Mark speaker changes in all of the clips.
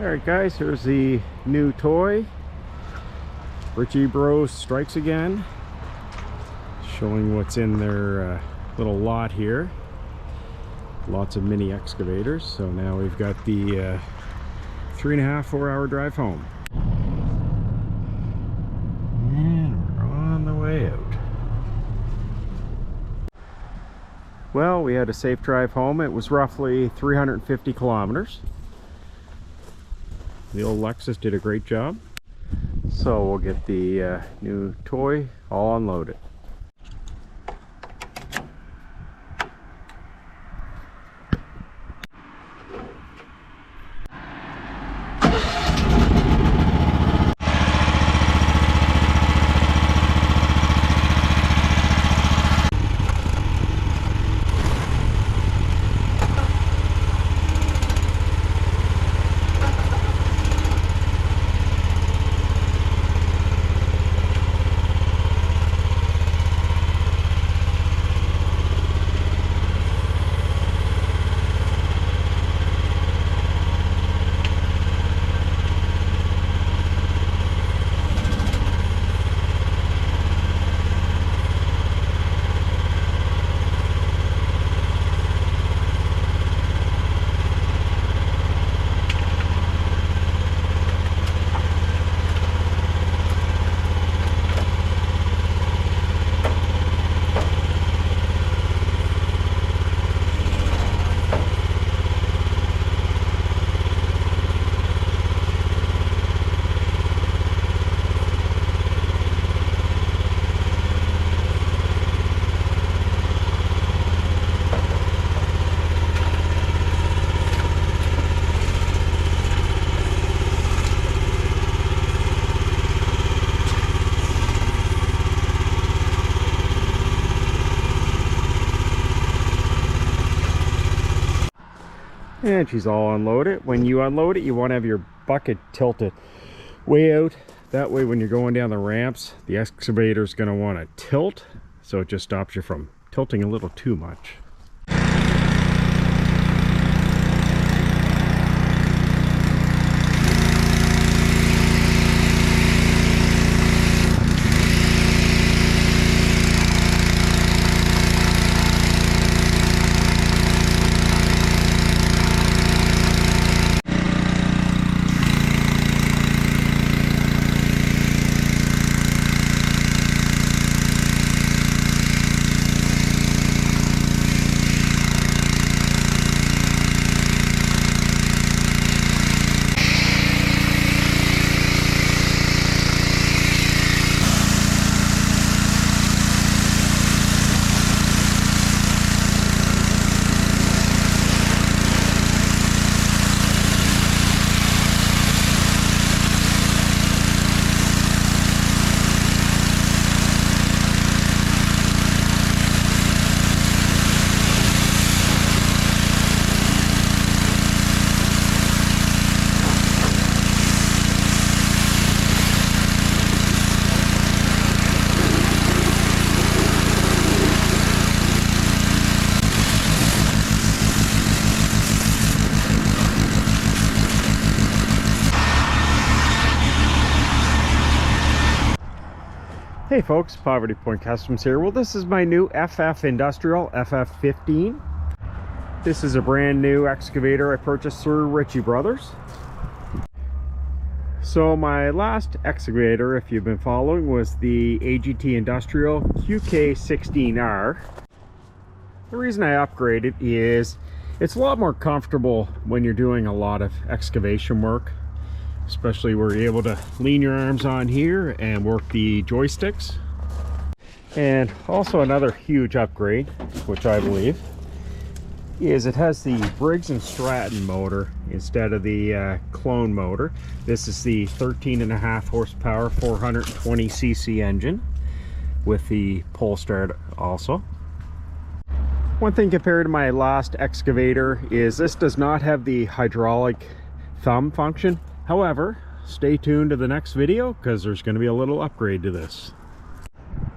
Speaker 1: Alright guys, here's the new toy. Ritchie Bros strikes again. Showing what's in their little lot here. Lots of mini excavators. So now we've got the 3.5-4 hour drive home. And we're on the way out. Well, we had a safe drive home. It was roughly 350 kilometers. The old Lexus did a great job. So we'll get the new toy all unloaded. And she's all unloaded. When you unload it, you want to have your bucket tilted way out. That way when you're going down the ramps, the excavator is going to want to tilt, so it just stops you from tilting a little too much. Hey folks, Poverty Point Customs here. Well, this is my new FF Industrial FF15. This is a brand new excavator I purchased through Ritchie Brothers. So my last excavator, if you've been following, was the AGT Industrial QK16R. The reason I upgraded is it's a lot more comfortable when you're doing a lot of excavation work. Especially where you're able to lean your arms on here and work the joysticks. And also another huge upgrade, which I believe, is it has the Briggs and Stratton motor instead of the clone motor. This is the 13.5 horsepower 420cc engine with the pole start also. One thing compared to my last excavator is this does not have the hydraulic thumb function. However, stay tuned to the next video because there's going to be a little upgrade to this.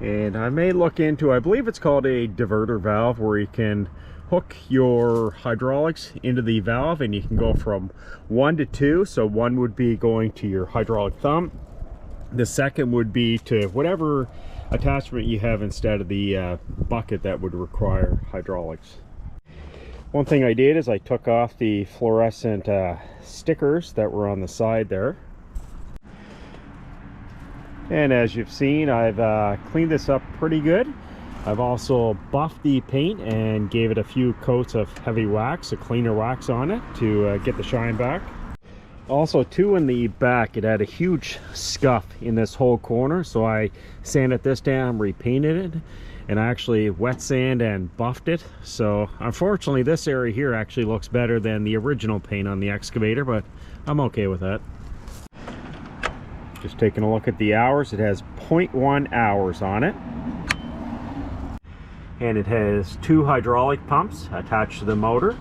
Speaker 1: And I may look into, I believe it's called a diverter valve, where you can hook your hydraulics into the valve, and you can go from 1 to 2. So 1 would be going to your hydraulic thumb. The second would be to whatever attachment you have instead of the bucket that would require hydraulics. One thing I did is I took off the fluorescent stickers that were on the side there. And as you've seen, I've cleaned this up pretty good. I've also buffed the paint and gave it a few coats of heavy wax, a cleaner wax on it to get the shine back. Also too, in the back, it had a huge scuff in this whole corner, so I sanded this down, repainted it, and I actually wet sand and buffed it. So unfortunately this area here actually looks better than the original paint on the Excavator, but I'm okay with that. Just taking a look at the hours, it has 0.1 hours on it. And it has 2 hydraulic pumps attached to the motor.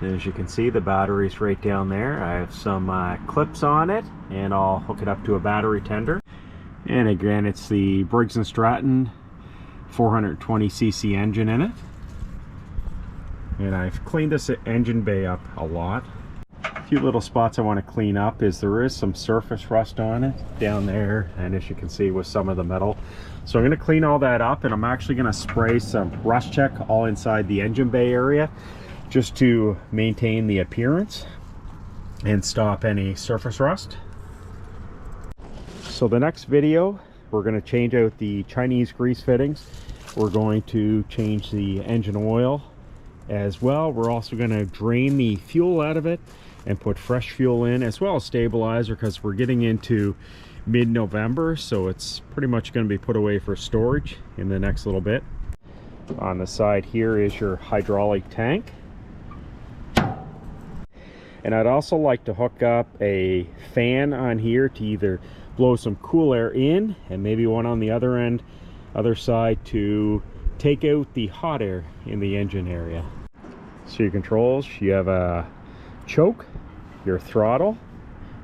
Speaker 1: And as you can see, the battery's right down there. I have some clips on it, and I'll hook it up to a battery tender. And again, it's the Briggs & Stratton 420cc engine in it. And I've cleaned this engine bay up a lot. A few little spots I want to clean up is there is some surface rust on it down there, and as you can see with some of the metal. So I'm going to clean all that up, and I'm actually going to spray some rust check all inside the engine bay area just to maintain the appearance and stop any surface rust. So the next video, we're going to change out the Chinese grease fittings. We're going to change the engine oil as well. We're also going to drain the fuel out of it and put fresh fuel in, as well as stabilizer, because we're getting into mid-November, so it's pretty much going to be put away for storage in the next little bit. On the side here is your hydraulic tank. And I'd also like to hook up a fan on here to either blow some cool air in, and maybe one on the other side to take out the hot air in the engine area. So your controls, you have a choke, your throttle,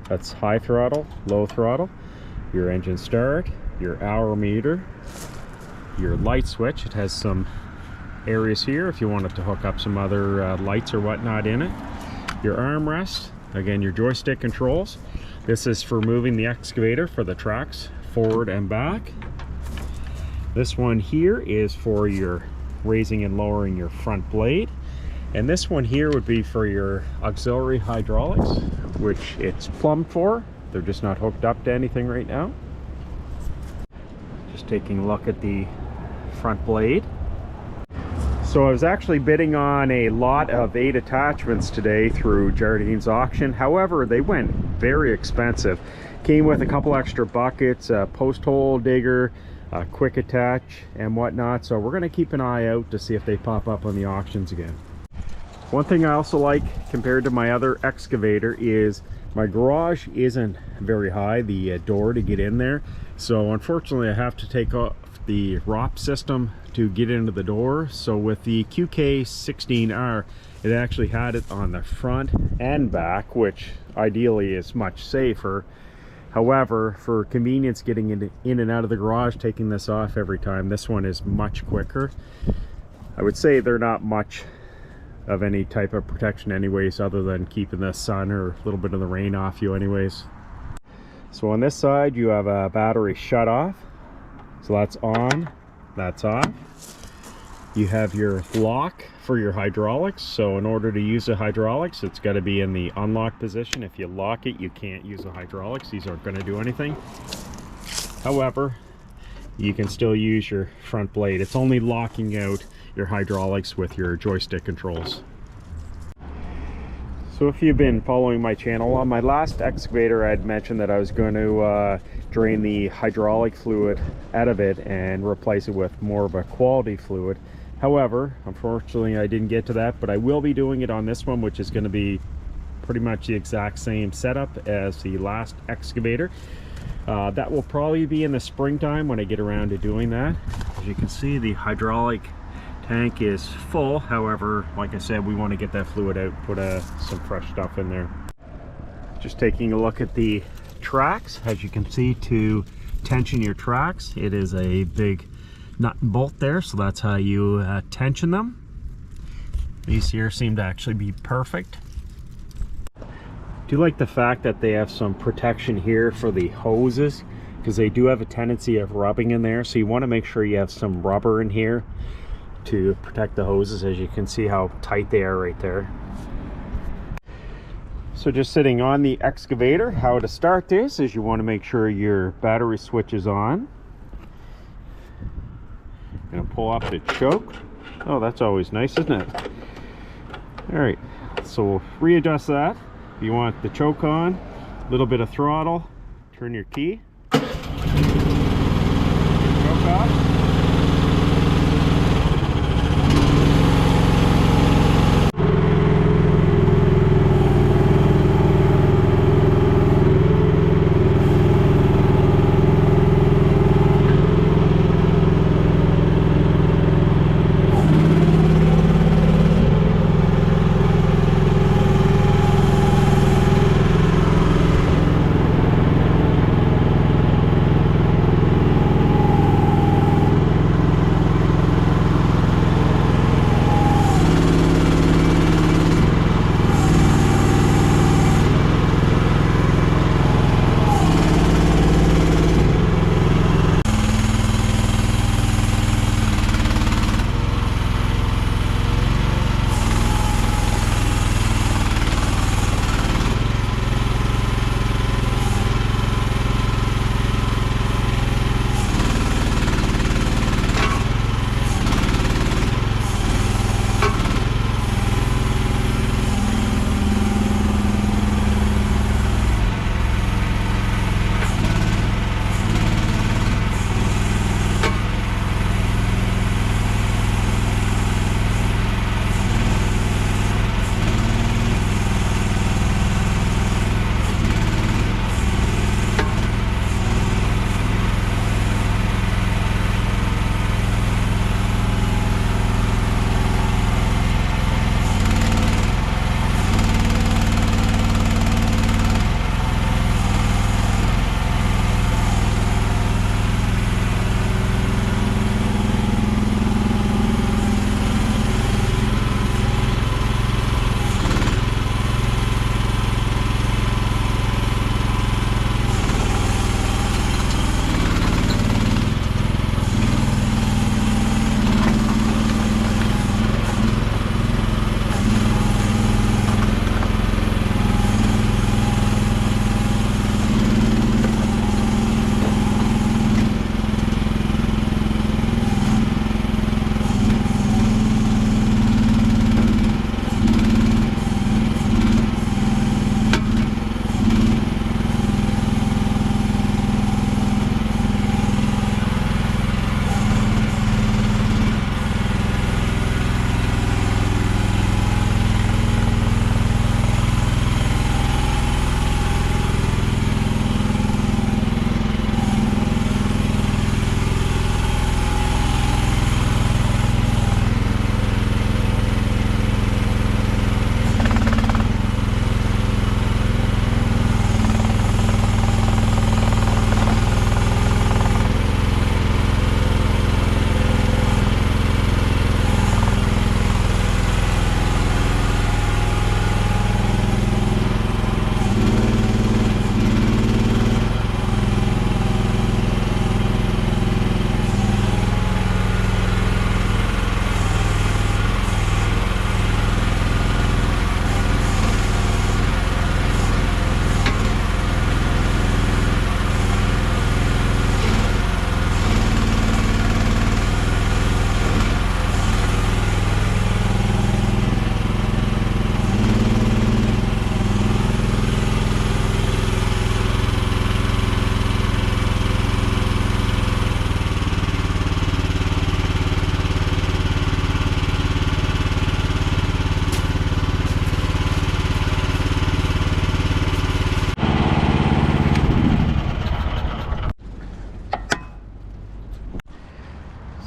Speaker 1: that's high throttle, low throttle, your engine start, your hour meter, your light switch. It has some areas here if you wanted to hook up some other lights or whatnot in it. Your armrest, again your joystick controls. This is for moving the excavator for the tracks forward and back. This one here is for your raising and lowering your front blade. And this one here would be for your auxiliary hydraulics, which it's plumbed for. They're just not hooked up to anything right now. Just taking a look at the front blade. So I was actually bidding on a lot of 8 attachments today through Jardine's auction. However, they went very expensive. Came with a couple extra buckets, a post hole digger, a quick attach and whatnot. So we're going to keep an eye out to see if they pop up on the auctions again. One thing I also like compared to my other Excavator is my garage isn't very high, the door to get in there. So unfortunately I have to take off the ROP system to get into the door. So with the QK16R, it actually had it on the front and back, which ideally is much safer. However, for convenience getting in and out of the garage, taking this off every time, this one is much quicker. I would say they're not much of any type of protection anyways, other than keeping the sun or a little bit of the rain off you anyways. So on this side you have a battery shut off, so that's on, that's off. You have your lock for your hydraulics, so in order to use the hydraulics it's got to be in the unlock position. If you lock it, you can't use the hydraulics, these aren't going to do anything. However, you can still use your front blade. It's only locking out your hydraulics with your joystick controls. So if you've been following my channel, on my last Excavator I had mentioned that I was going to drain the hydraulic fluid out of it and replace it with more of a quality fluid. However, unfortunately I didn't get to that, but I will be doing it on this one, which is going to be pretty much the exact same setup as the last Excavator. That will probably be in the springtime when I get around to doing that. As you can see, the hydraulic tank is full. However, like I said, we want to get that fluid out, put some fresh stuff in there. Just taking a look at the tracks. As you can see, to tension your tracks, it is a big nut and bolt there, so that's how you tension them. These here seem to actually be perfect. Do like the fact that they have some protection here for the hoses, because they do have a tendency of rubbing in there, so you want to make sure you have some rubber in here to protect the hoses. As you can see how tight they are right there. So just sitting on the excavator, how to start this is you want to make sure your battery switch is on. Gonna pull up the choke. Oh, that's always nice, isn't it? All right, so we'll readjust that. If you want the choke on, a little bit of throttle, turn your key. Choke off.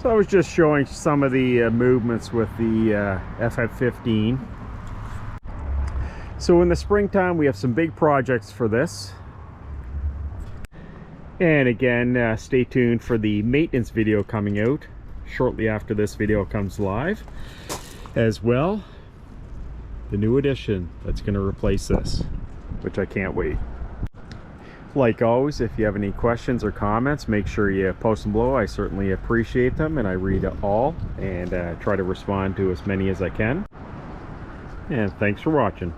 Speaker 1: So I was just showing some of the movements with the FF15. So in the springtime we have some big projects for this. And again, stay tuned for the maintenance video coming out shortly after this video comes live as well. the new addition that's going to replace this, which I can't wait. Like always, if you have any questions or comments, make sure you post them below. I certainly appreciate them, and I read all and try to respond to as many as I can. And thanks for watching.